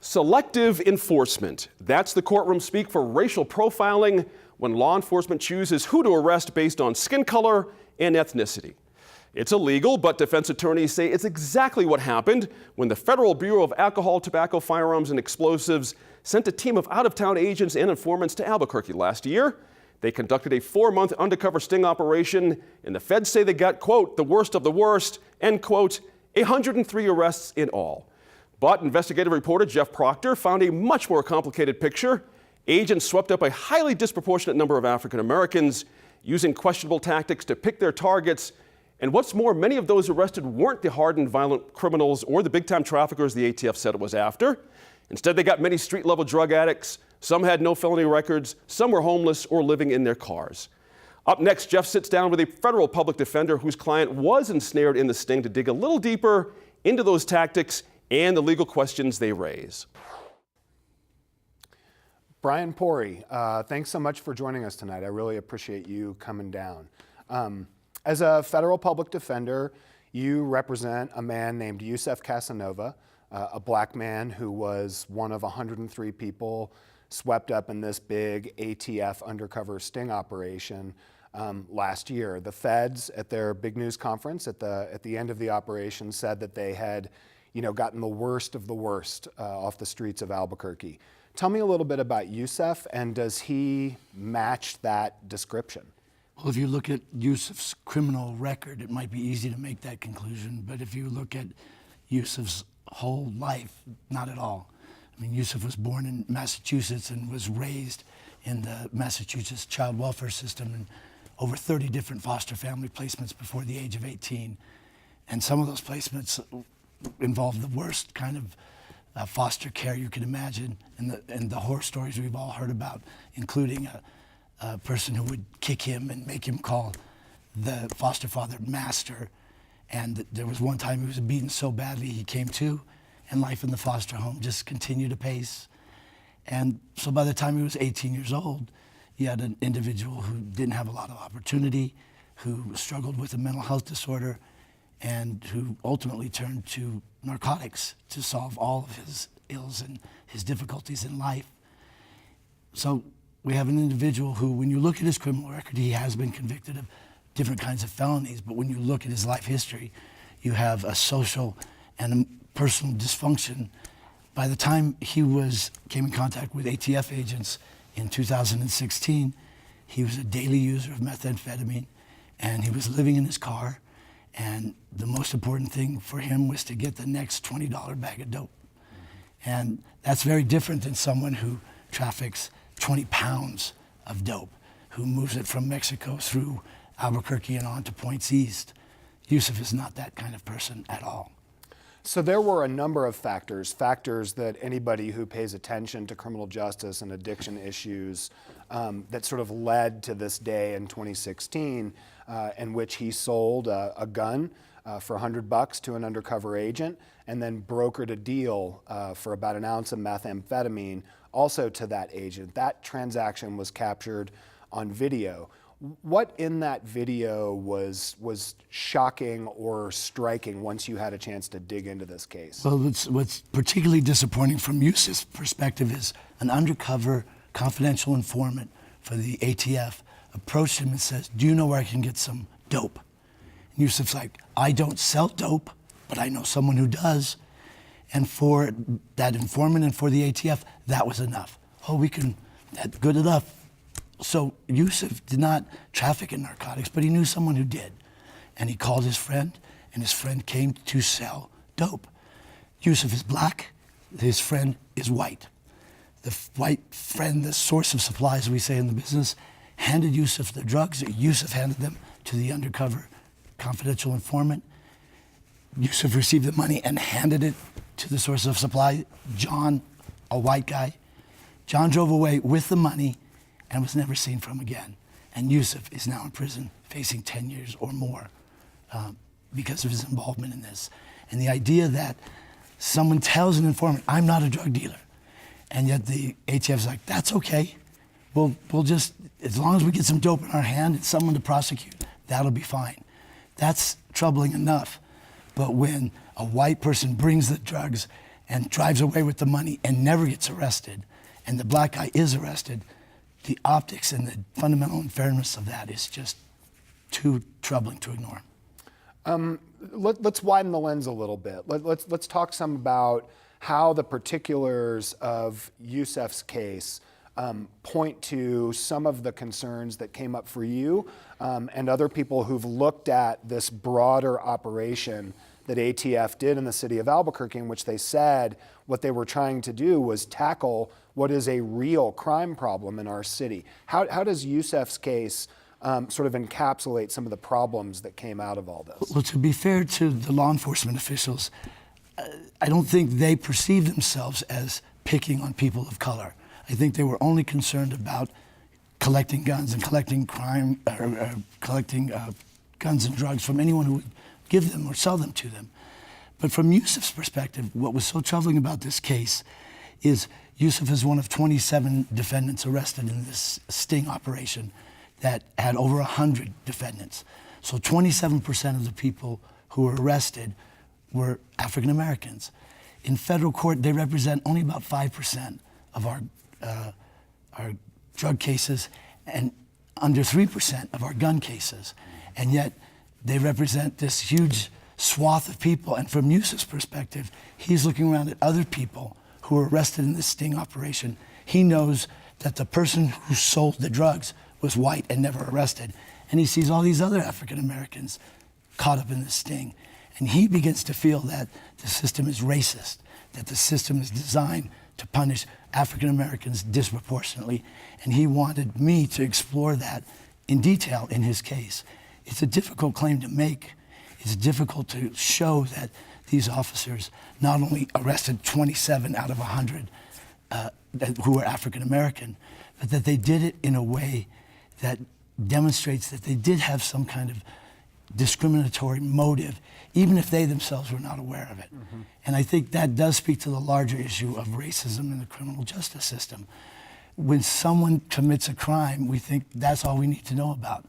Selective enforcement. That's the courtroom speak for racial profiling when law enforcement chooses who to arrest based on skin color and ethnicity. It's illegal, but defense attorneys say it's exactly what happened when the Federal Bureau of Alcohol, Tobacco, Firearms, and Explosives sent a team of out-of-town agents and informants to Albuquerque last year. They conducted a 4-month undercover sting operation, and the feds say they got, quote, the worst of the worst, end quote, 103 arrests in all. But investigative reporter Jeff Proctor found a much more complicated picture. Agents swept up a highly disproportionate number of African Americans, using questionable tactics to pick their targets. And what's more, many of those arrested weren't the hardened violent criminals or the big-time traffickers the ATF said it was after. Instead, they got many street-level drug addicts. Some had no felony records. Some were homeless or living in their cars. Up next, Jeff sits down with a federal public defender whose client was ensnared in the sting to dig a little deeper into those tactics and the legal questions they raise. Brian Pori, thanks so much for joining us tonight. I really appreciate you coming down. As a federal public defender, you represent a man named Yusef Casanova, a black man who was one of 103 people swept up in this big ATF undercover sting operation last year. The feds at their big news conference at the end of the operation said that they had gotten the worst of the worst off the streets of Albuquerque. Tell me a little bit about Yusef, and does he match that description? Well, if you look at Yusef's criminal record, it might be easy to make that conclusion, but if you look at Yusef's whole life, not at all. I mean, Yusef was born in Massachusetts and was raised in the Massachusetts child welfare system and over 30 different foster family placements before the age of 18. And some of those placements involved the worst kind of foster care you can imagine, and the horror stories we've all heard about, including a person who would kick him and make him call the foster father master. And there was one time he was beaten so badly he came to, and life in the foster home just continued apace. And so by the time he was 18 years old, you had an individual who didn't have a lot of opportunity, who struggled with a mental health disorder, and who ultimately turned to narcotics to solve all of his ills and his difficulties in life. So we have an individual who, when you look at his criminal record, he has been convicted of different kinds of felonies, but when you look at his life history, you have a social and a personal dysfunction. By the time he came in contact with ATF agents in 2016, he was a daily user of methamphetamine, and he was living in his car, and the most important thing for him was to get the next $20 bag of dope. And that's very different than someone who traffics 20 pounds of dope, who moves it from Mexico through Albuquerque and on to points east. Yusef is not that kind of person at all. So there were a number of factors that anybody who pays attention to criminal justice and addiction issues that sort of led to this day in 2016 in which he sold a gun for $100 to an undercover agent and then brokered a deal for about an ounce of methamphetamine also to that agent. That transaction was captured on video. What in that video was shocking or striking once you had a chance to dig into this case? Well, what's particularly disappointing from Yusef's perspective is an undercover confidential informant for the ATF approached him and says, "Do you know where I can get some dope?" And Yusef's like, "I don't sell dope, but I know someone who does." And for that informant and for the ATF, that was enough. Oh, that's good enough. So Yusef did not traffic in narcotics, but he knew someone who did. And he called his friend, and his friend came to sell dope. Yusef is black, his friend is white. The white friend, the source of supplies, we say in the business, handed Yusef the drugs. Yusef handed them to the undercover confidential informant. Yusef received the money and handed it to the source of supply, John, a white guy. John drove away with the money and was never seen from again. And Yusef is now in prison facing 10 years or more because of his involvement in this. And the idea that someone tells an informant, "I'm not a drug dealer," and yet the ATF's like, "That's okay. We'll just, as long as we get some dope in our hand and someone to prosecute, that'll be fine." That's troubling enough. But when a white person brings the drugs and drives away with the money and never gets arrested, and the black guy is arrested, the optics and the fundamental unfairness of that is just too troubling to ignore. Let's widen the lens a little bit. Let's talk some about how the particulars of Yusef's case point to some of the concerns that came up for you and other people who've looked at this broader operation that ATF did in the city of Albuquerque, in which they said what they were trying to do was tackle what is a real crime problem in our city. How does Yusef's case sort of encapsulate some of the problems that came out of all this? Well, to be fair to the law enforcement officials, I don't think they perceive themselves as picking on people of color. I think they were only concerned about collecting guns and collecting collecting guns and drugs from anyone who would give them or sell them to them. But from Yusef's perspective, what was so troubling about this case is Yusef is one of 27 defendants arrested in this sting operation that had over 100 defendants. So 27% of the people who were arrested were African Americans. In federal court, they represent only about 5% of our drug cases and under 3% of our gun cases. And yet they represent this huge swath of people. And from Yusef's perspective, he's looking around at other people who were arrested in this sting operation. He knows that the person who sold the drugs was white and never arrested. And he sees all these other African Americans caught up in this sting. And he begins to feel that the system is racist, that the system is designed to punish African Americans disproportionately. And he wanted me to explore that in detail in his case. It's a difficult claim to make. It's difficult to show that these officers not only arrested 27 out of 100 who were African American, but that they did it in a way that demonstrates that they did have some kind of discriminatory motive, even if they themselves were not aware of it. Mm-hmm. And I think that does speak to the larger issue of racism in the criminal justice system. When someone commits a crime, we think that's all we need to know about.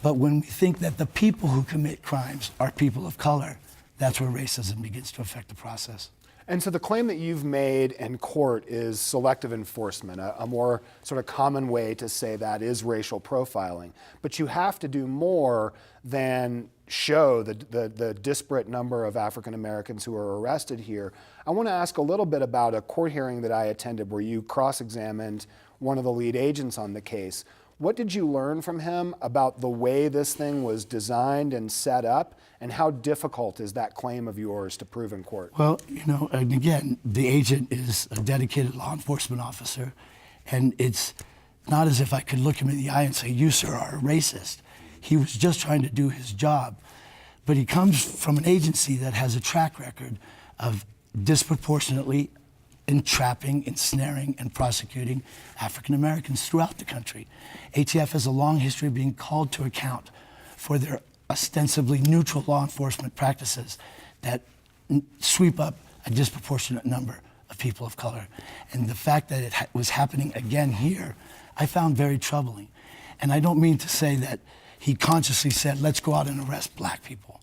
But when we think that the people who commit crimes are people of color, that's where racism begins to affect the process. And so the claim that you've made in court is selective enforcement. A more sort of common way to say that is racial profiling. But you have to do more than show the disparate number of African Americans who are arrested here. I want to ask a little bit about a court hearing that I attended where you cross-examined one of the lead agents on the case. What did you learn from him about the way this thing was designed and set up, and how difficult is that claim of yours to prove in court? Well, you know, and again, the agent is a dedicated law enforcement officer, and it's not as if I could look him in the eye and say, you, sir, are a racist. He was just trying to do his job. But he comes from an agency that has a track record of disproportionately entrapping, ensnaring, and prosecuting African Americans throughout the country. ATF has a long history of being called to account for their ostensibly neutral law enforcement practices that sweep up a disproportionate number of people of color. And the fact that it was happening again here, I found very troubling. And I don't mean to say that he consciously said, let's go out and arrest black people.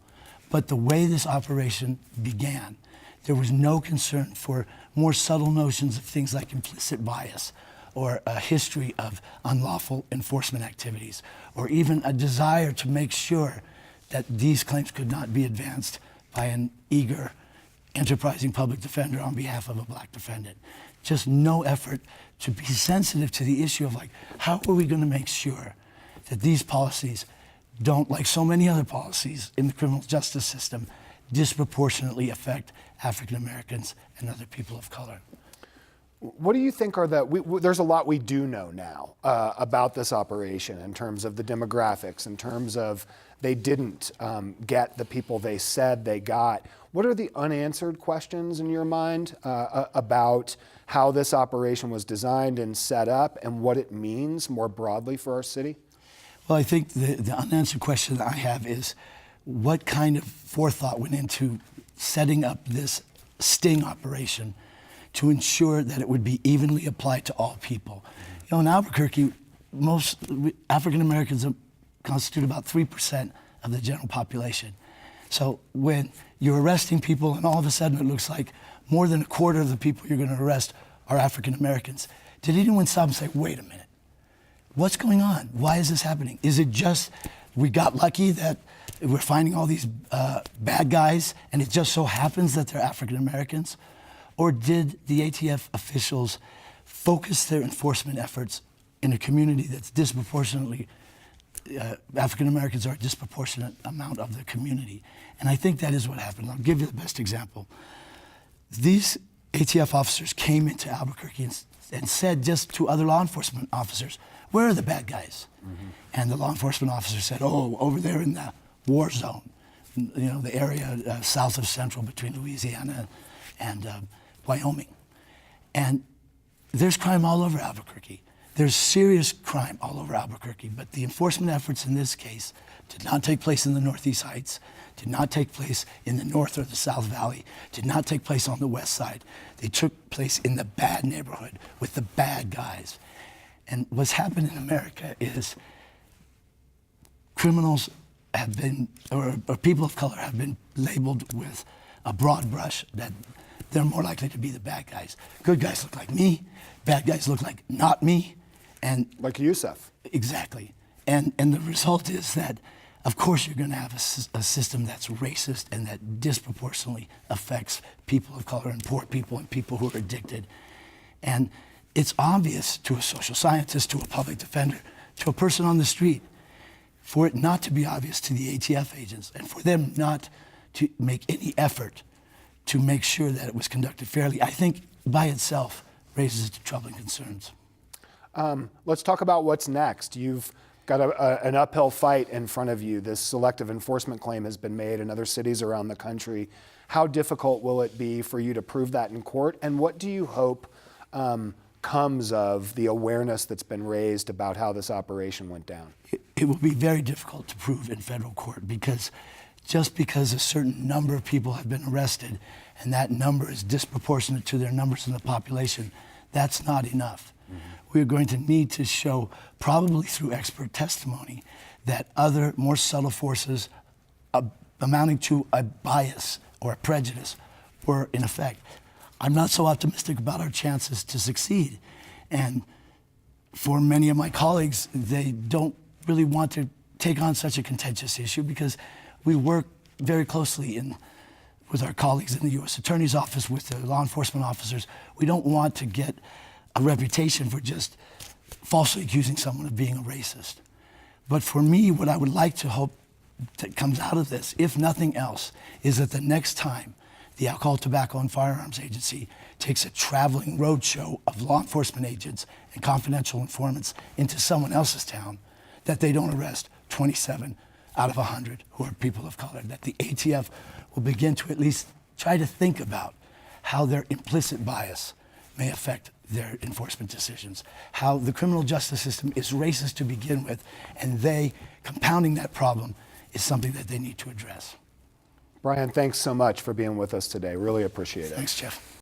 But the way this operation began, there was no concern for more subtle notions of things like implicit bias or a history of unlawful enforcement activities, or even a desire to make sure that these claims could not be advanced by an eager, enterprising public defender on behalf of a black defendant. Just no effort to be sensitive to the issue of, like, how are we going to make sure that these policies don't, like so many other policies in the criminal justice system, disproportionately affect African Americans and other people of color. What do you think are there's a lot we do know now about this operation in terms of the demographics, in terms of they didn't get the people they said they got. What are the unanswered questions in your mind about how this operation was designed and set up and what it means more broadly for our city? Well, I think the unanswered question that I have is what kind of forethought went into setting up this sting operation to ensure that it would be evenly applied to all people. You know, in Albuquerque, most African Americans constitute about 3% of the general population. So when you're arresting people and all of a sudden it looks like more than a quarter of the people you're going to arrest are African Americans. Did anyone stop and say, wait a minute, what's going on? Why is this happening? Is it just we got lucky that we're finding all these bad guys and it just so happens that they're African Americans? Or did the ATF officials focus their enforcement efforts in a community that's disproportionately, African Americans are a disproportionate amount of the community? And I think that is what happened. I'll give you the best example. These ATF officers came into Albuquerque and said just to other law enforcement officers, where are the bad guys? Mm-hmm. And the law enforcement officer said, oh, over there in the war zone, you know, the area south of Central between Louisiana and Wyoming. And there's crime all over Albuquerque. There's serious crime all over Albuquerque, but the enforcement efforts in this case did not take place in the Northeast Heights, did not take place in the North or the South Valley, did not take place on the West Side. They took place in the bad neighborhood with the bad guys. And what's happened in America is criminals have been, or people of color have been labeled with a broad brush that they're more likely to be the bad guys. Good guys look like me, bad guys look like not me. And like Yusef. Exactly. And the result is that, of course, you're going to have a system that's racist and that disproportionately affects people of color and poor people and people who are addicted. And it's obvious to a social scientist, to a public defender, to a person on the street, for it not to be obvious to the ATF agents and for them not to make any effort to make sure that it was conducted fairly, I think by itself raises troubling concerns. Let's talk about what's next. You've got an uphill fight in front of you. This selective enforcement claim has been made in other cities around the country. How difficult will it be for you to prove that in court? And what do you hope comes of the awareness that's been raised about how this operation went down? It will be very difficult to prove in federal court because just because a certain number of people have been arrested and that number is disproportionate to their numbers in the population, that's not enough. Mm-hmm. We're going to need to show, probably through expert testimony, that other more subtle forces amounting to a bias or a prejudice were in effect. I'm not so optimistic about our chances to succeed. And for many of my colleagues, they don't really want to take on such a contentious issue because we work very closely with our colleagues in the U.S. Attorney's Office, with the law enforcement officers. We don't want to get a reputation for just falsely accusing someone of being a racist. But for me, what I would like to hope that comes out of this, if nothing else, is that the next time the Alcohol, Tobacco, and Firearms Agency takes a traveling roadshow of law enforcement agents and confidential informants into someone else's town, that they don't arrest 27 out of 100 who are people of color, that the ATF will begin to at least try to think about how their implicit bias may affect their enforcement decisions, how the criminal justice system is racist to begin with, and they, compounding that problem, is something that they need to address. Brian, thanks so much for being with us today. Really appreciate it. Thanks, Jeff.